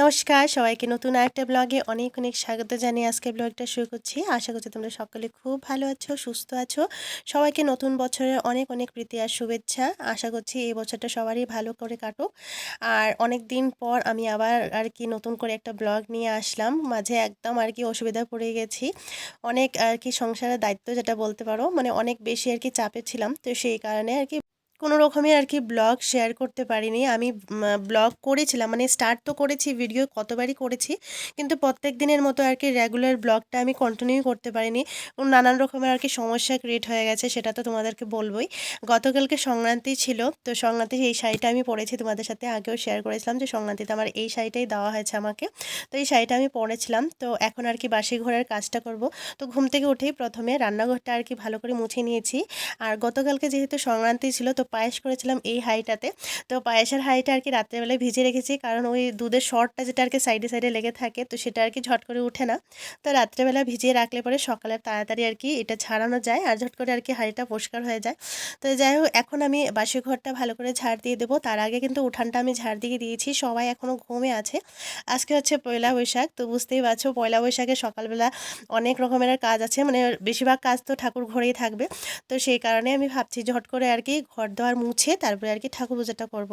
নমস্কার সবাইকে নতুন আরেকটা ব্লগে অনেক অনেক স্বাগত জানিয়ে আজকে ব্লগটা শুরু করছি। আশা করছি তোমরা সকলে খুব ভালো আছো, সুস্থ আছো। সবাইকে নতুন বছরের অনেক অনেক প্রীতি আর শুভেচ্ছা। আশা করছি এই বছরটা সবারই ভালো করে কাটুক। আর অনেক দিন পর আমি আবার আর কি নতুন করে একটা ব্লগ নিয়ে আসলাম। মাঝে একদম আর কি অসুবিধায় পড়ে গেছি। অনেক আর কি সংসারের দায়িত্ব যেটা বলতে পারো, মানে অনেক বেশি আর কি চাপে ছিলাম। তো সেই কারণে আর কি কোনো রকমের আর কি ব্লগ শেয়ার করতে পারিনি। আমি ব্লগ করেছিলাম, মানে স্টার্ট তো করেছি, ভিডিও কতবারই করেছি, কিন্তু প্রত্যেক দিনের মতো আর কি রেগুলার ব্লগটা আমি কন্টিনিউ করতে পারিনি। নানান রকমের আর কি সমস্যা ক্রিয়েট হয়ে গেছে, সেটা তো তোমাদেরকে বলবোই। গতকালকে সংক্রান্তি ছিল, তো সংক্রান্তি এই শাড়িটা আমি পরেছি, তোমাদের সাথে আগেও শেয়ার করেছিলাম যে সংক্রান্তিতে আমার এই শাড়িটাই দেওয়া হয়েছে আমাকে। তো এই শাড়িটা আমি পরেছিলাম। তো এখন আর কি বাসি ঘরের কাজটা করব। তো ঘুম থেকে উঠেই প্রথমে রান্নাঘরটা আর কি ভালো করে মুছে নিয়েছি। আর গতকালকে যেহেতু সংক্রান্তি ছিল, তো পায়েস করেছিলাম এই হাঁড়িটাতে। তো পায়েসের হাঁড়িটা আর কি রাত্রেবেলায় ভিজিয়ে রেখেছি, কারণ ওই দুধের শর্টটা যেটা আর কি সাইডে সাইডে লেগে থাকে, তো সেটা আর কি ঝট করে উঠে না। তো রাত্রেবেলা ভিজিয়ে রাখলে পরে সকালে তাড়াতাড়ি আর কি এটা ছাড়ানো যায়, আর ঝট করে আর কি হাঁড়িটা পরিষ্কার হয়ে যায়। তো যাই হোক, এখন আমি বাসি ঘরটা ভালো করে ঝাড় দিয়ে দেবো। তার আগে কিন্তু উঠানটা আমি ঝাড় দিয়ে দিয়েছি, সবাই এখনও ঘুমে আছে। আজকে হচ্ছে পয়লা বৈশাখ, তো বুঝতেই পারছো পয়লা বৈশাখে সকালবেলা অনেক রকমের কাজ আছে, মানে বেশিরভাগ কাজ তো ঠাকুর ঘরেই থাকবে। তো সেই কারণে আমি ভাবছি ঝট করে আর কি ঘর দোয়ার মুছে তারপরে আর কি ঠাকুর পূজাটা করব।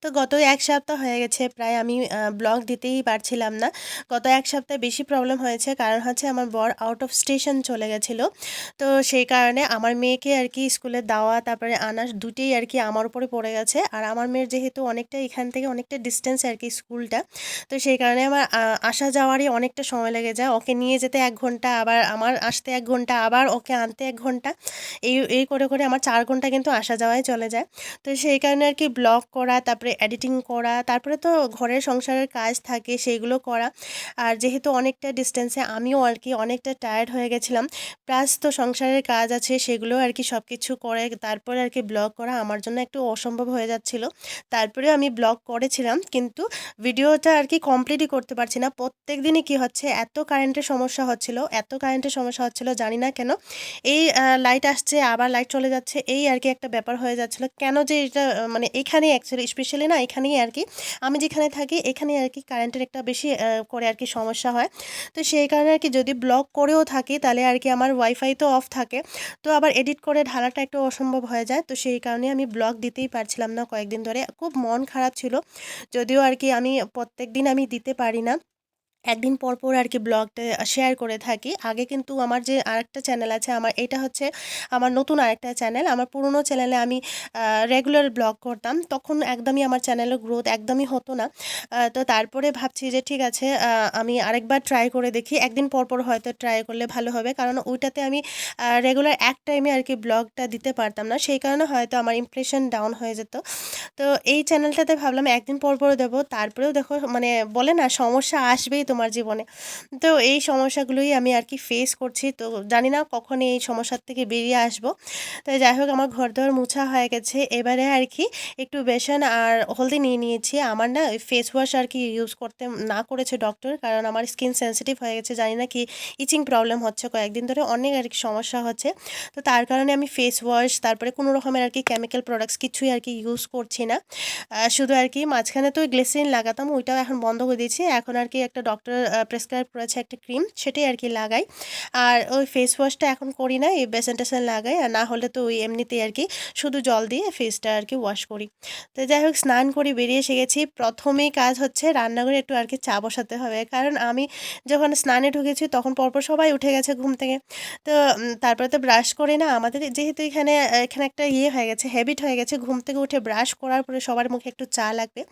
তো গত ১ সপ্তাহ হয়ে গেছে প্রায় আমি ব্লগ দিতেই পারছিলাম না। গত ১ সপ্তাহে বেশি প্রবলেম হয়েছে, কারণ হচ্ছে আমার বর আউট অফ স্টেশন চলে গেছিলো। তো সেই কারণে আমার মেয়েকে আর কি স্কুলে দেওয়া তারপরে আনা দুটোই আর কি আমার উপরে পড়ে গেছে। আর আমার মেয়ের যেহেতু অনেকটা এখান থেকে অনেকটা ডিস্টেন্সে আর কি স্কুলটা, তো সেই কারণে আমার আসা যাওয়ারই অনেকটা সময় লেগে যায়। ওকে নিয়ে যেতে ১ ঘন্টা, আবার আমার আসতে ১ ঘন্টা, আবার ওকে আনতে 1 ঘন্টা। এই করে করে আমার ৪ ঘন্টা কিন্তু আসা যাওয়ায় চলে যায়। তো সেই কারণে আর কি ব্লগ করা, তারপরে এডিটিং করা, তারপরে তো ঘরের সংসারের কাজ থাকে সেইগুলো করা। আর যেহেতু অনেকটা ডিস্টেন্সে, আমিও আর কি অনেকটা টায়ার্ড হয়ে গেছিলাম। প্লাস তো সংসারের কাজ আছে, সেগুলো আর কি সব কিছু করে তারপরে আর কি ব্লগ করা আমার জন্য একটু অসম্ভব হয়ে যাচ্ছিল। তারপরে আমি ব্লগ করেছিলাম, কিন্তু ভিডিওটা আর কি কমপ্লিটই করতে পারছি না। প্রত্যেক দিনই কী হচ্ছে, এত কারেন্টের সমস্যা হচ্ছিল, এত কারেন্টের সমস্যা হচ্ছিল, জানি না কেন। এই লাইট আসছে আবার লাইট চলে যাচ্ছে, এই আর কি একটা ব্যাপার হয়ে যাচ্ছিলো। কেন যে এটা মানে এখানেই অ্যাকচুয়ালি স্পেশালি না, এখানেই আর কি আমি যেখানে থাকি এখানেই আর কি কারেন্টের একটা বেশি করে আর কি সমস্যা হয়। তো সেই কারণে আর কি যদি ব্লগ করেও থাকি তাহলে আর কি আমার ওয়াইফাই তো অফ থাকে, তো আবার এডিট করে ঢালাটা একটু অসম্ভব হয়ে যায়। তো সেই কারণে আমি ব্লগ দিতেই পারছিলাম না কয়েকদিন ধরে, খুব মন খারাপ ছিল। যদিও আর কি আমি প্রত্যেক দিন আমি দিতে পারি না, একদিন পর পর আর কি ব্লগটা শেয়ার করে থাকি। আগে কিন্তু আমার যে আরেকটা চ্যানেল আছে, আমার এটা হচ্ছে আমার নতুন আরেকটা চ্যানেল। আমার পুরনো চ্যানেলে আমি রেগুলার ব্লগ করতাম, তখন একদমই আমার চ্যানেলের গ্রোথ একদমই হতো না। তো তারপরে ভাবছি যে ঠিক আছে, আমি আরেকবার ট্রাই করে দেখি, একদিন পর পর হয়তো ট্রাই করলে ভালো হবে, কারণ ওইটাতে আমি রেগুলার এক টাইমে আর কি ব্লগটা দিতে পারতাম না, সেই কারণে হয়তো আমার ইমপ্রেশন ডাউন হয়ে যেত। তো এই চ্যানেলটাতে ভাবলাম একদিন পর পর দেবো, তারপরেও দেখো মানে বলে না সমস্যা আসবেই তোমার জীবনে। তো এই সমস্যাগুলোই আমি আর কি ফেস করছি, তো জানি না কখন এই সমস্যার থেকে বেরিয়ে আসবো। তো যাই হোক, আমার ঘরদোর মুছা হয়ে গেছে, এবারে আর কি একটু বেসন আর হলদি নিয়ে নিয়েছি। আমার না ফেস ওয়াশ আর কি ইউজ করতে না করেছে ডক্টর, কারণ আমার স্কিন সেন্সিটিভ হয়ে গেছে, জানি না কি ইচিং প্রবলেম হচ্ছে কয়েকদিন ধরে, অনেক আর কি সমস্যা হচ্ছে। তো তার কারণে আমি ফেস ওয়াশ তারপরে কোনো রকমের আর কি কেমিক্যাল প্রোডাক্টস কিছুই আর কি ইউজ করছি না। শুধু আর কি মাঝখানে তো গ্লিসারিন লাগাতাম, ওইটাও এখন বন্ধ করে দিয়েছি। এখন আর কি একটা ডক্টর প্রেসক্রাইব করেছে একটা ক্রিম, সেটাই আর কি লাগাই। আর ওই ফেস ওয়াশটা এখন করি না, এই বেসন টেসন লাগাই, আর না হলে তো ওই এমনিতেই আর কি শুধু জল দিয়ে ফেসটা আর কি ওয়াশ করি। তো যাই হোক, স্নান করে বেরিয়ে এসে গেছি। প্রথমেই কাজ হচ্ছে রান্নাঘরে একটু আর কি চা বসাতে হবে, কারণ আমি যখন স্নানে ঢুকেছি তখন পরপর সবাই উঠে গেছে ঘুম থেকে। তো তারপরে তো ব্রাশ করে না, আমাদের যেহেতু এখানে এখানে একটা ইয়ে হয়ে গেছে, হ্যাবিট হয়ে গেছে, ঘুম থেকে উঠে ব্রাশ করার পরে সবার মুখে একটু চা লাগবে।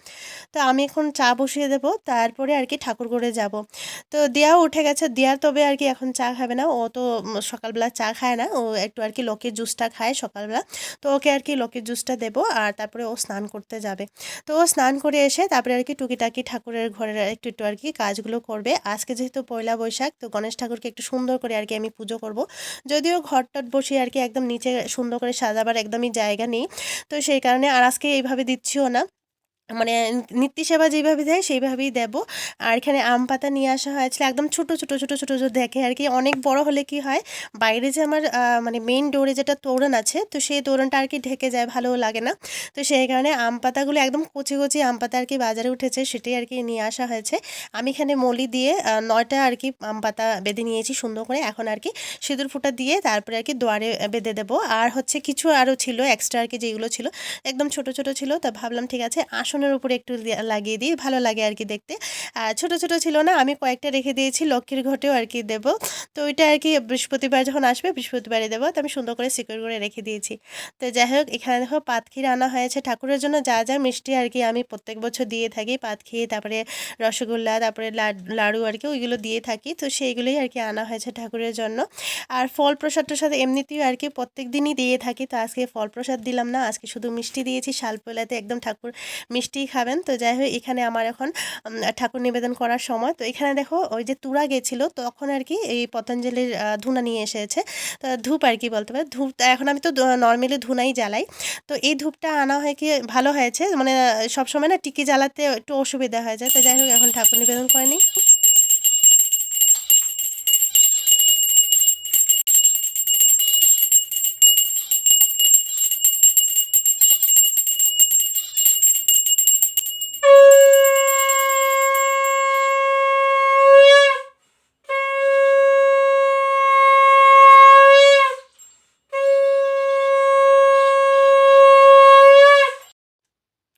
তো আমি এখন চা বসিয়ে দেবো, তারপরে আর কি ঠাকুর ঘরে যাব। তো দিয়াও উঠে গেছে, দিয়া তবে আর কি এখন চা খাবে না, ও তো সকালবেলা চা খায় না, ও একটু আর কি লকির জুসটা খায় সকালবেলা। তো ওকে আর কি লকির জুসটা দেবো, আর তারপরে ও স্নান করতে যাবে। তো ও স্নান করে এসে তারপরে আর কি টুকিটাকি ঠাকুরের ঘরের একটু একটু আর কি কাজগুলো করবে। আজকে যেহেতু পয়লা বৈশাখ, তো গণেশ ঠাকুরকে একটু সুন্দর করে আর কি আমি পুজো করব। যদিও ঘরটট বসিয়ে আর কি একদম নিচে সুন্দর করে সাজাবার একদমই জায়গা নেই, তো সেই কারণে আর আজকে এইভাবে দিচ্ছিও না। মানে নিত্য সেবা যেভাবে দেয় সেইভাবেই দেব। আর এখানে আম পাতা নিয়ে আসা হয়েছিল একদম ছোট ছোট ছোট ছোট ছোট দেখে আর কি। অনেক বড় হলে কি হয়, বাইরে যে আমার মানে মেইন ডোরে যেটা তোরণ আছে, তো সেই তোরণটা আর কি ঢেকে যায়, ভালো লাগে না। তো সেই কারণে আম পাতাগুলো একদম কচি কচি আম পাতা আর কি বাজারে উঠেছে, সেটাই আর কি নিয়ে আসা হয়েছে। আমি এখানে মলি দিয়ে 9টা আর কি আম পাতা বেঁধে নিয়েছি সুন্দর করে। এখন আর কি সিঁদুর ফুটা দিয়ে তারপরে আর কি দুয়ারে বেঁধে দেবো। আর হচ্ছে কিছু আরও ছিল এক্সট্রা আর কি, যেগুলো ছিল একদম ছোট ছোট ছিল। তা ভাবলাম ঠিক আছে আসনের উপরে একটু লাগিয়ে দিই, ভালো লাগে আর কি দেখতে। আর ছোট ছোট ছিল না, আমি কয়েকটা রেখে দিয়েছি লক্ষ্মীর ঘটেও আর কি দেবো। তো ওইটা আর কি বৃহস্পতিবার যখন আসবে বৃহস্পতিবারে দেবো, তো আমি সুন্দর করে সিকিউর করে রেখে দিয়েছি। তো যাই হোক, এখানে দেখো পাতক্ষীর আনা হয়েছে ঠাকুরের জন্য। যা যা মিষ্টি আর কি আমি প্রত্যেক বছর দিয়ে থাকি, পাতক্ষীর, তারপরে রসগোল্লা, তারপরে লাড়ু আর কি ওইগুলো দিয়ে থাকি। তো সেইগুলোই আর কি আনা হয়েছে ঠাকুরের জন্য। আর ফল প্রসাদটার সাথে এমনিতেও আর কি প্রত্যেক দিনই দিয়ে থাকি, তো আজকে ফল প্রসাদ দিলাম না, আজকে শুধু মিষ্টি দিয়েছি। শালপোলাতে একদম ঠাকুর মিষ্টিই খাবেন। তো যাই হোক, এখানে আমার এখন ঠাকুর নিবেদন করার সময়। তো এখানে দেখো ওই যে তুরা গেছিলো তখন আর কি এই পতঞ্জলির ধুনা নিয়ে এসেছে। তো ধূপ আর কি বলতে পারে, ধূপটা এখন আমি তো নর্মালি ধুনাই জ্বালাই। তো এই ধূপটা আনা হয় কি ভালো হয়েছে, মানে সবসময় না টিকি জ্বালাতে একটু অসুবিধা হয়ে যায়। তো যাই হোক, এখন ঠাকুর নিবেদন করে নিই।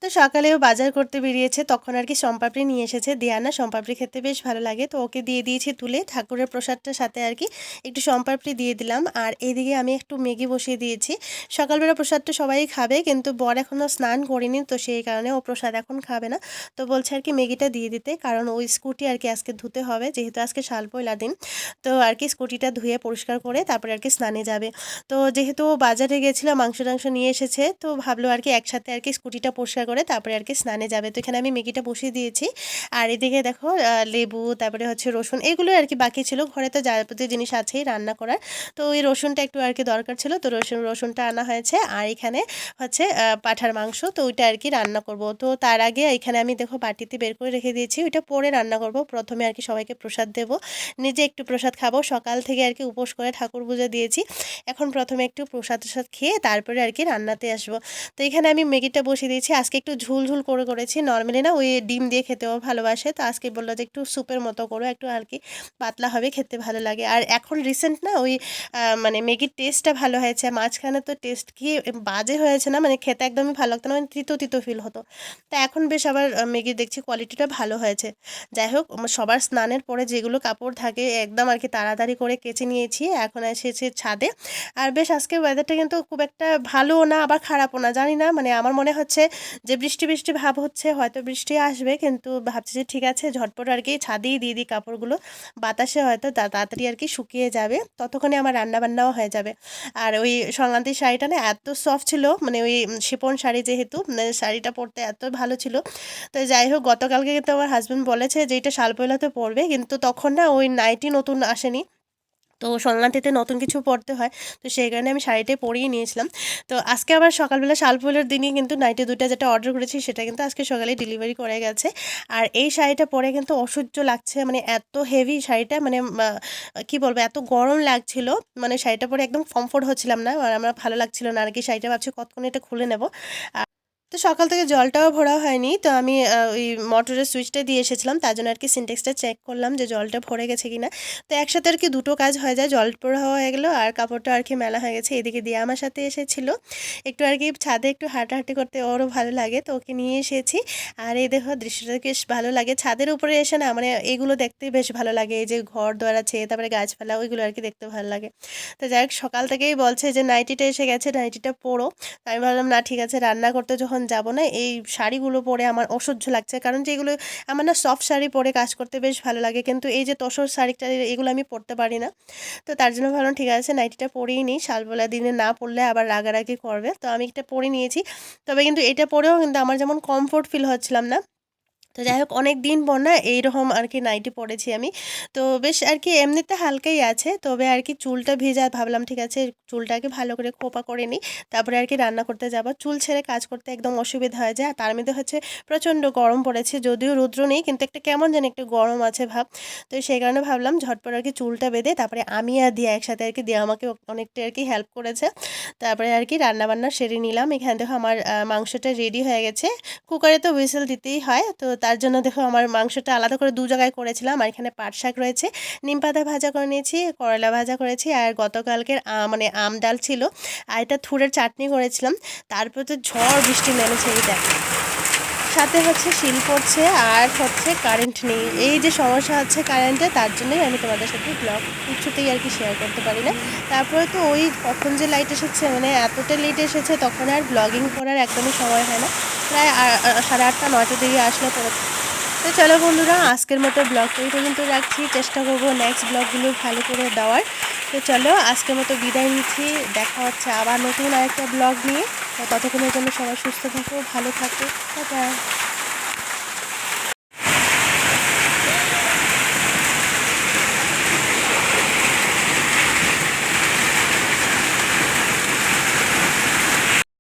তো সকালেও বাজার করতে বেরিয়েছে, তখন আর কি শমপাপড়ি নিয়ে এসেছে। দিয়ানা শমপাপড়ি খেতে বেশ ভালো লাগে, তো ওকে দিয়ে দিয়েছি তুলে। ঠাকুরের প্রসাদটার সাথে আর কি একটু শমপাপড়ি দিয়ে দিলাম। আর এইদিকে আমি একটু ম্যাগি বসিয়ে দিয়েছি। সকালবেলা প্রসাদটা সবাই খাবে, কিন্তু বর এখনও স্নান করেনি, তো সেই কারণে ও প্রসাদ এখন খাবে না। তো বলছে আর কি ম্যাগিটা দিয়ে দিতে, কারণ ওই স্কুটি আর কি আজকে ধুতে হবে, যেহেতু আজকে শালপয়লা দিন। তো আর কি স্কুটিটা ধুয়ে পরিষ্কার করে তারপরে আর কি স্নানে যাবে। তো যেহেতু ও বাজারে গেছিলো, মাংস টাংস নিয়ে এসেছে, তো ভাবলো আর কি একসাথে আর কি স্কুটিটা পরিষ্কার করে তারপরে আর কি স্নানে যাবে। তো এখানে আমি ম্যাগিটা বসিয়ে দিয়েছি। আর এদিকে দেখো লেবু, তারপরে হচ্ছে রসুন, এগুলো আর কি বাকি ছিল। ঘরে তো যাবতীয় জিনিস আছেই রান্না করার, তো ওই রসুনটা একটু আর কি দরকার ছিল, তো রসুনটা আনা হয়েছে। আর এখানে হচ্ছে পাঁঠার মাংস, তো ওইটা আর কি রান্না করব। তো তার আগে এখানে আমি দেখো বাটিতে বের করে রেখে দিয়েছি, ওইটা পরে রান্না করব। প্রথমে আর কি সবাইকে প্রসাদ দেব, নিজে একটু প্রসাদ খাবো। সকাল থেকে আর কি উপোস করে ঠাকুর পুজো দিয়েছি, এখন প্রথমে একটু প্রসাদ টসাদ খেয়ে তারপরে আর কি রান্নাতে আসবো। তো এখানে আমি ম্যাগিটা বসিয়ে দিয়েছি। আজকে একটু ঝুল ঝুল করে করেছি, নর্মালি না ওই ডিম দিয়ে খেতেও ভালোবাসে, তো আজকে বললো যে একটু স্যুপের মতো করো, একটু আর কি পাতলা হবে, খেতে ভালো লাগে। আর এখন রিসেন্ট না ওই মানে ম্যাগির টেস্টটা ভালো হয়েছে। মাঝখানে তো টেস্ট কি বাজে হয়েছে না, মানে খেতে একদমই ভালো লাগতো না, মানে তিতো তিতো ফিল হতো। তো এখন বেশ আবার ম্যাগি দেখছি কোয়ালিটিটা ভালো হয়েছে। যাই হোক, সবার স্নানের পরে যেগুলো কাপড় থাকে একদম আর কি তাড়াতাড়ি করে কেচে নিয়েছি, এখন এসেছে ছাদে। আর বেশ আজকে ওয়েদারটা কিন্তু খুব একটা ভালোও না আবার খারাপও না, জানি না, মানে আমার মনে হচ্ছে যে বৃষ্টি বৃষ্টি ভাব হচ্ছে, হয়তো বৃষ্টি আসবে, কিন্তু ভাবছি যে ঠিক আছে ঝটপট আর কি ছাদেই দিয়ে দিই কাপড়গুলো, বাতাসে হয়তো তাড়াতাড়ি আর কি শুকিয়ে যাবে, ততক্ষণে আমার রান্নাবান্নাও হয়ে যাবে। আর ওই সংক্রান্তির শাড়িটা না এত সফট ছিল, মানে ওই শিপন শাড়ি যেহেতু, মানে শাড়িটা পরতে এত ভালো ছিল। তো যাই হোক, গতকালকে কিন্তু আমার হাজব্যান্ড বলেছে যে এটা শালপয়লাতে পরবে, কিন্তু তখন না ওই নাইটি নতুন আসেনি, তো সংক্রান্তিতে নতুন কিছু পরতে হয়, তো সেই কারণে আমি শাড়িটাই পরিয়ে নিয়েছিলাম। তো আজকে আবার সকালবেলা শালপয়লার দিনই কিন্তু নাইটি দুটো যেটা অর্ডার করেছি সেটা কিন্তু আজকে সকালে ডেলিভারি করে গেছে। আর এই শাড়িটা পরে কিন্তু অসহ্য লাগছে, মানে এত হেভি শাড়িটা, মানে কি বলবো, এত গরম লাগছিল, মানে শাড়িটা পরে একদম কমফোর্ট হচ্ছিলাম না, আর আমার ভালো লাগছিল না আর কি শাড়িটা। ভাবছি কতক্ষণ এটা খুলে নেব। তো সকাল থেকে জলটাও ভরা হয়নি, তো আমি ওই মোটরের সুইচটা দিয়ে এসেছিলাম, তার জন্য আর কি সিনটেক্সটা চেক করলাম যে জলটা ভরে গেছে কিনা। তো একসাথে আর কি দুটো কাজ হয়ে যায়, জল ভরা হয়ে গেলো আর কাপড়টা আর কি মেলা হয়ে গেছে। এদিকে দিয়ে আমার সাথে এসেছিলো একটু আর কি ছাদে একটু হাঁটাহাঁটি করতে, ওরও ভালো লাগে, তো ওকে নিয়ে এসেছি। আর এই দেখো দৃশ্যটা বেশ ভালো লাগে, ছাদের উপরে এসে না মানে এগুলো দেখতে বেশ ভালো লাগে, এই যে ঘর দোয়ার আছে, তারপরে গাছপালা, ওইগুলো আর কি দেখতে ভালো লাগে। তো যাই হোক, সকাল থেকেই বলছে যে নাইটিটা এসে গেছে, নাইটিটা পরো। আমি ভাবলাম না ঠিক আছে, রান্না করতে যখন যাব না, এই শাড়িগুলো পরে আমার অসহ্য লাগছে, কারণ যেগুলো আমার না সফট শাড়ি পরে কাজ করতে বেশ ভালো লাগে, কিন্তু এই যে তসর শাড়ি টাড়ি এগুলো আমি পরতে পারি না। তো তার জন্য ভাবলাম ঠিক আছে নাইটিটা পরেই নিই, শালবেলা দিনে না পরলে আবার রাগারাগি করবে, তো আমি এটা পরে নিয়েছি। তবে কিন্তু এটা পরেও কিন্তু আমার যেমন কমফোর্ট ফিল হচ্ছিলাম না, তো যাই হোক অনেক দিন পর না এইরকম আর কি নাইটি পরেছি আমি। তো বেশ আর কি এমনিতে হালকাই আছে, তবে আর কি চুলটা ভেজা, ভাবলাম ঠিক আছে চুলটাকে ভালো করে খোপা করে নিই, তারপরে আর কি রান্না করতে যাবো। চুল ছেড়ে কাজ করতে একদম অসুবিধা হয়ে যায়, আর তার মধ্যে হচ্ছে প্রচণ্ড গরম পড়েছে, যদিও রৌদ্র নেই কিন্তু একটা কেমন যেন একটু গরম আছে ভাব। তো সেই কারণে ভাবলাম ঝটপট আর কি চুলটা বেঁধে তারপরে আমি আর দিয়া একসাথে আর কি দিয়া আমাকে অনেকটা আর কি হেল্প করেছে। তারপরে আর কি রান্নাবান্না সেরে নিলাম। এখানে দেখো আমার মাংসটা রেডি হয়ে গেছে। কুকারে তো হুইসেল দিতেই হয়, তো তার জন্য দেখো আমার মাংসটা আলাদা করে দু জায়গায় করেছিলাম। আর এখানে পাট শাক রয়েছে, নিম পাতা ভাজা করে নিয়েছি, করলা ভাজা করেছি, আর গতকালকের মানে আম ডাল ছিল, আর এটা থুরের চাটনি করেছিলাম। তারপর তো ঝড় বৃষ্টি নেমেছে, এই দেখো সাথে হচ্ছে শিল পড়ছে, আর হচ্ছে কারেন্ট নেই। এই যে সমস্যা হচ্ছে কারেন্টে, তার জন্যই আমি তোমাদের সাথে ব্লগ কিছুতেই আর কি শেয়ার করতে পারি না। তারপরে তো ওই কখন যে লাইট এসেছে, মানে এতটা লেট এসেছে, তখন আর ব্লগিং করার একদমই সময় হয় না। প্রায় 8:30 9টার দিকে আসলে পরে। তো চলো বন্ধুরা, আজকের মতো ব্লগটা এই পর্যন্ত রাখছি, চেষ্টা করবো নেক্সট ব্লগগুলো ভালো করে দেওয়ার। তো চলো আজকের মতো বিদায় নিচ্ছি, দেখা হচ্ছে আবার নতুন আরেকটা ব্লগ নিয়ে। ততক্ষণের জন্য সবাই সুস্থ থাকো, ভালো থাকো, টাটা।